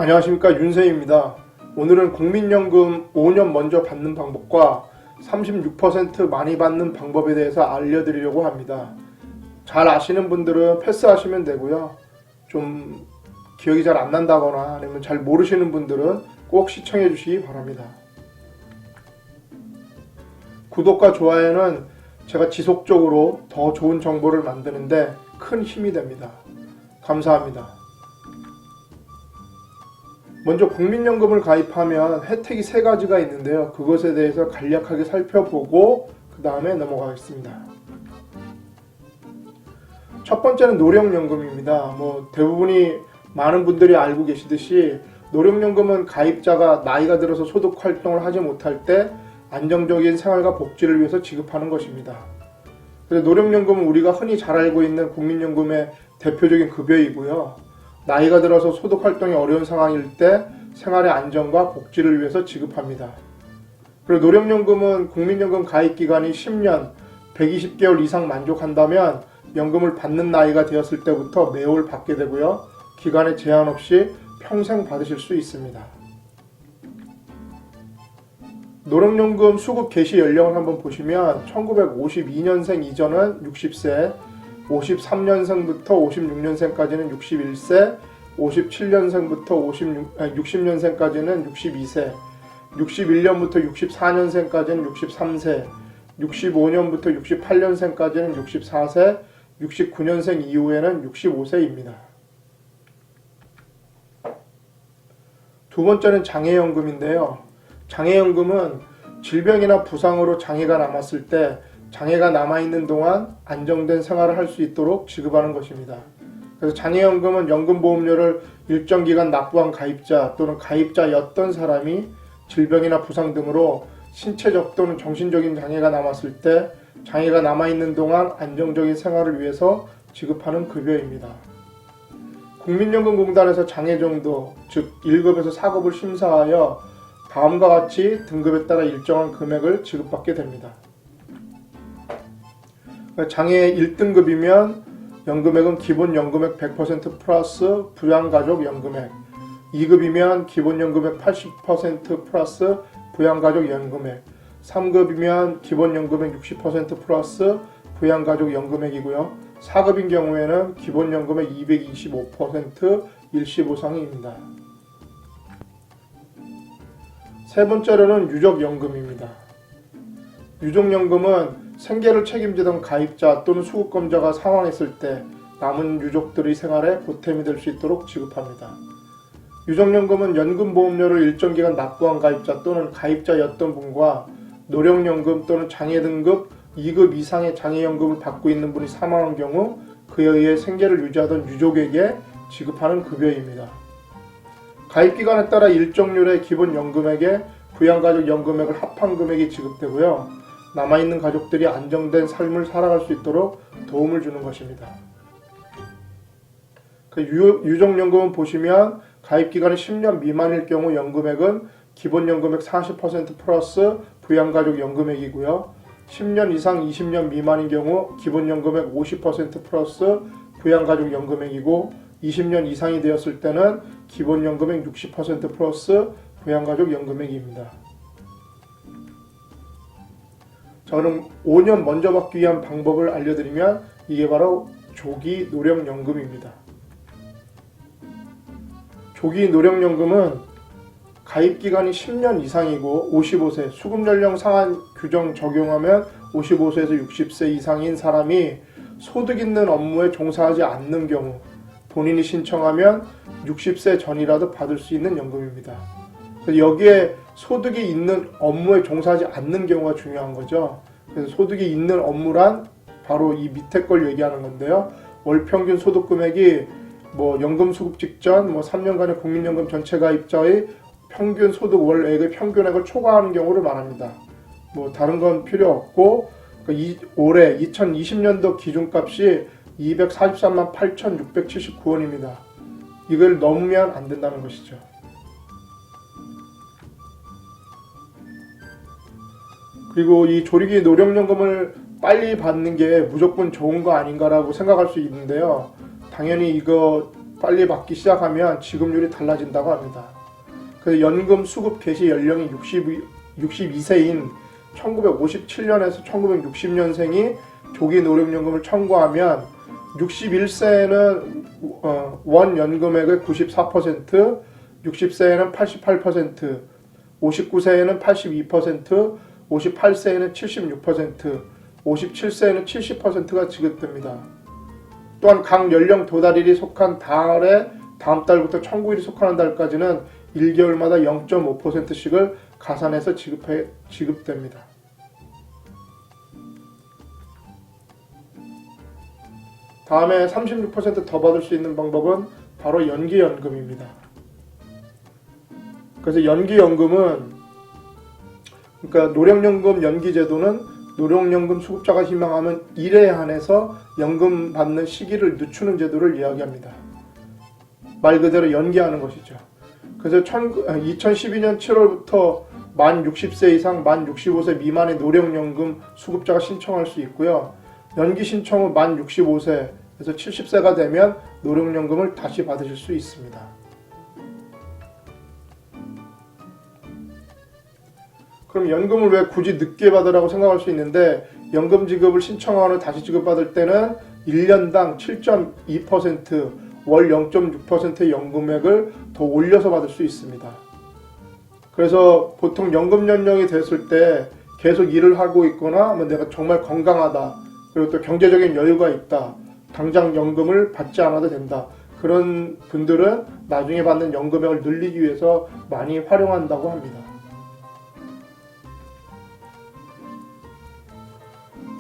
안녕하십니까, 윤세입니다. 오늘은 국민연금 5년 먼저 받는 방법과 36% 많이 받는 방법에 대해서 알려드리려고 합니다. 잘 아시는 분들은 패스하시면 되고요. 좀 기억이 잘 안 난다거나 아니면 잘 모르시는 분들은 꼭 시청해 주시기 바랍니다. 구독과 좋아요는 제가 지속적으로 더 좋은 정보를 만드는데 큰 힘이 됩니다. 감사합니다. 먼저 국민연금을 가입하면 혜택이 세 가지가 있는데요. 그것에 대해서 간략하게 살펴보고 그 다음에 넘어가겠습니다. 첫 번째는 노령연금입니다. 대부분이 많은 분들이 알고 계시듯이 노령연금은 가입자가 나이가 들어서 소득 활동을 하지 못할 때 안정적인 생활과 복지를 위해서 지급하는 것입니다. 그래서 노령연금은 우리가 흔히 잘 알고 있는 국민연금의 대표적인 급여이고요. 나이가 들어서 소득 활동이 어려운 상황일 때 생활의 안정과 복지를 위해서 지급합니다. 그리고 노령연금은 국민연금 가입 기간이 10년, 120개월 이상 만족한다면 연금을 받는 나이가 되었을 때부터 매월 받게 되고요. 기간에 제한 없이 평생 받으실 수 있습니다. 노령연금 수급 개시 연령을 한번 보시면 1952년생 이전은 60세, 53년생부터 56년생까지는 61세, 57년생부터 60년생까지는 62세, 61년부터 64년생까지는 63세, 65년부터 68년생까지는 64세, 69년생 이후에는 65세입니다. 두 번째는 장애연금인데요. 장애연금은 질병이나 부상으로 장애가 남았을 때 장애가 남아있는 동안 안정된 생활을 할 수 있도록 지급하는 것입니다. 그래서 장애연금은 연금보험료를 일정 기간 납부한 가입자 또는 가입자였던 사람이 질병이나 부상 등으로 신체적 또는 정신적인 장애가 남았을 때 장애가 남아있는 동안 안정적인 생활을 위해서 지급하는 급여입니다. 국민연금공단에서 장애 정도, 즉 1급에서 4급을 심사하여 다음과 같이 등급에 따라 일정한 금액을 지급받게 됩니다. 장애 1등급이면 연금액은 기본 연금액 100% 플러스 부양가족 연금액, 2급이면 기본 연금액 80% 플러스 부양가족 연금액, 3급이면 기본 연금액 60% 플러스 부양가족 연금액이고요. 4급인 경우에는 기본 연금액 225% 일시보상입니다. 세 번째로는 유족연금입니다. 유족연금은 생계를 책임지던 가입자 또는 수급권자가 사망했을 때 남은 유족들의 생활에 보탬이 될 수 있도록 지급합니다. 유족연금은 연금보험료를 일정 기간 납부한 가입자 또는 가입자였던 분과 노령연금 또는 장애 등급 2급 이상의 장애연금을 받고 있는 분이 사망한 경우 그에 의해 생계를 유지하던 유족에게 지급하는 급여입니다. 가입기간에 따라 일정률의 기본 연금액에 부양가족 연금액을 합한 금액이 지급되고요. 남아있는 가족들이 안정된 삶을 살아갈 수 있도록 도움을 주는 것입니다. 유족연금은 보시면 가입기간이 10년 미만일 경우 연금액은 기본 연금액 40% 플러스 부양가족 연금액이고요. 10년 이상 20년 미만인 경우 기본 연금액 50% 플러스 부양가족 연금액이고 20년 이상이 되었을 때는 기본 연금액 60% 플러스 부양가족 연금액입니다. 자, 그럼 5년 먼저 받기 위한 방법을 알려드리면 이게 바로 조기 노령연금입니다. 조기 노령연금은 가입기간이 10년 이상이고 55세, 수급연령 상한 규정 적용하면 55세에서 60세 이상인 사람이 소득 있는 업무에 종사하지 않는 경우 본인이 신청하면 60세 전이라도 받을 수 있는 연금입니다. 그래서 여기에 소득이 있는 업무에 종사하지 않는 경우가 중요한 거죠. 그래서 소득이 있는 업무란 바로 이 밑에 걸 얘기하는 건데요. 월 평균 소득 금액이 연금 수급 직전 3년간의 국민연금 전체 가입자의 평균 소득 월액의 평균액을 초과하는 경우를 말합니다. 다른 건 필요 없고 올해 2020년도 기준값이 243만 8,679원입니다. 이걸 넘으면 안 된다는 것이죠. 그리고 이 조기 노령연금을 빨리 받는 게 무조건 좋은 거 아닌가라고 생각할 수 있는데요. 당연히 이거 빨리 받기 시작하면 지급률이 달라진다고 합니다. 그래서 연금 수급 개시 연령이 62세인 1957년에서 1960년생이 조기 노령연금을 청구하면 61세에는 원 연금액의 94%, 60세에는 88%, 59세에는 82%, 58세에는 76%, 57세에는 70%가 지급됩니다. 또한 각 연령 도달일이 속한 달에 다음 달부터 청구일이 속하는 달까지는 1개월마다 0.5%씩을 가산해서 지급됩니다. 다음에 36% 더 받을 수 있는 방법은 바로 연기연금입니다. 그래서 연기연금은, 그러니까 노령연금 연기제도는 노령연금 수급자가 희망하면 일에 한해서 연금 받는 시기를 늦추는 제도를 이야기합니다. 말 그대로 연기하는 것이죠. 그래서 2012년 7월부터 만 60세 이상, 만 65세 미만의 노령연금 수급자가 신청할 수 있고요. 연기 신청 후 만 65세에서 70세가 되면 노령연금을 다시 받으실 수 있습니다. 그럼 연금을 왜 굳이 늦게 받으라고 생각할 수 있는데, 연금 지급을 신청하고 다시 지급받을 때는 1년당 7.2%, 월 0.6%의 연금액을 더 올려서 받을 수 있습니다. 그래서 보통 연금 연령이 됐을 때 계속 일을 하고 있거나 내가 정말 건강하다, 그리고 또 경제적인 여유가 있다, 당장 연금을 받지 않아도 된다, 그런 분들은 나중에 받는 연금액을 늘리기 위해서 많이 활용한다고 합니다.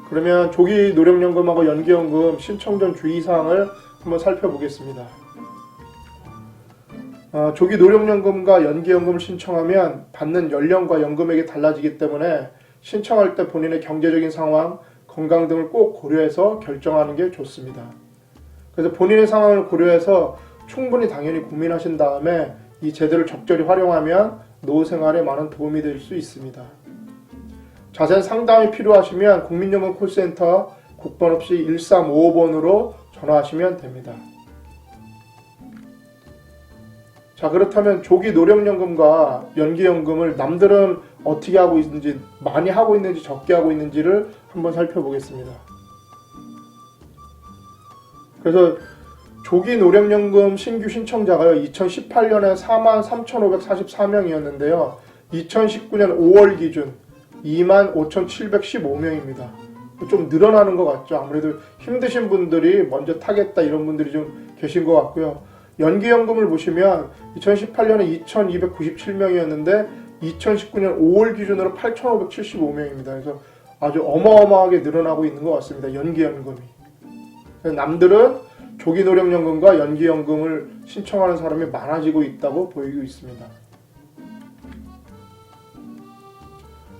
그러면 조기 노령연금하고 연기연금 신청 전 주의사항을 한번 살펴보겠습니다. 조기 노령연금과 연기연금을 신청하면 받는 연령과 연금액이 달라지기 때문에 신청할 때 본인의 경제적인 상황, 건강 등을 꼭 고려해서 결정하는 게 좋습니다. 그래서 본인의 상황을 고려해서 충분히 당연히 고민하신 다음에 이 제도를 적절히 활용하면 노후 생활에 많은 도움이 될 수 있습니다. 자세한 상담이 필요하시면 국민연금 콜센터 국번 없이 1355번으로 전화하시면 됩니다. 자, 그렇다면 조기 노령연금과 연기연금을 남들은 어떻게 하고 있는지, 많이 하고 있는지 적게 하고 있는지를 한번 살펴보겠습니다. 그래서 조기 노령연금 신규 신청자가요, 2018년에 43,544명이었는데요 2019년 5월 기준 25,715명입니다. 좀 늘어나는 것 같죠. 아무래도 힘드신 분들이 먼저 타겠다, 이런 분들이 좀 계신 것 같고요. 연기연금을 보시면 2018년에 2,297명이었는데 2019년 5월 기준으로 8,575명입니다. 그래서 아주 어마어마하게 늘어나고 있는 것 같습니다. 연기연금이. 남들은 조기 노령연금과 연기연금을 신청하는 사람이 많아지고 있다고 보이고 있습니다.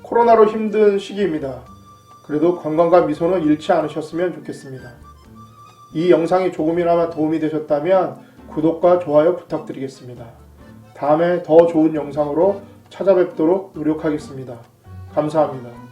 코로나로 힘든 시기입니다. 그래도 건강과 미소는 잃지 않으셨으면 좋겠습니다. 이 영상이 조금이나마 도움이 되셨다면 구독과 좋아요 부탁드리겠습니다. 다음에 더 좋은 영상으로 찾아뵙도록 노력하겠습니다. 감사합니다.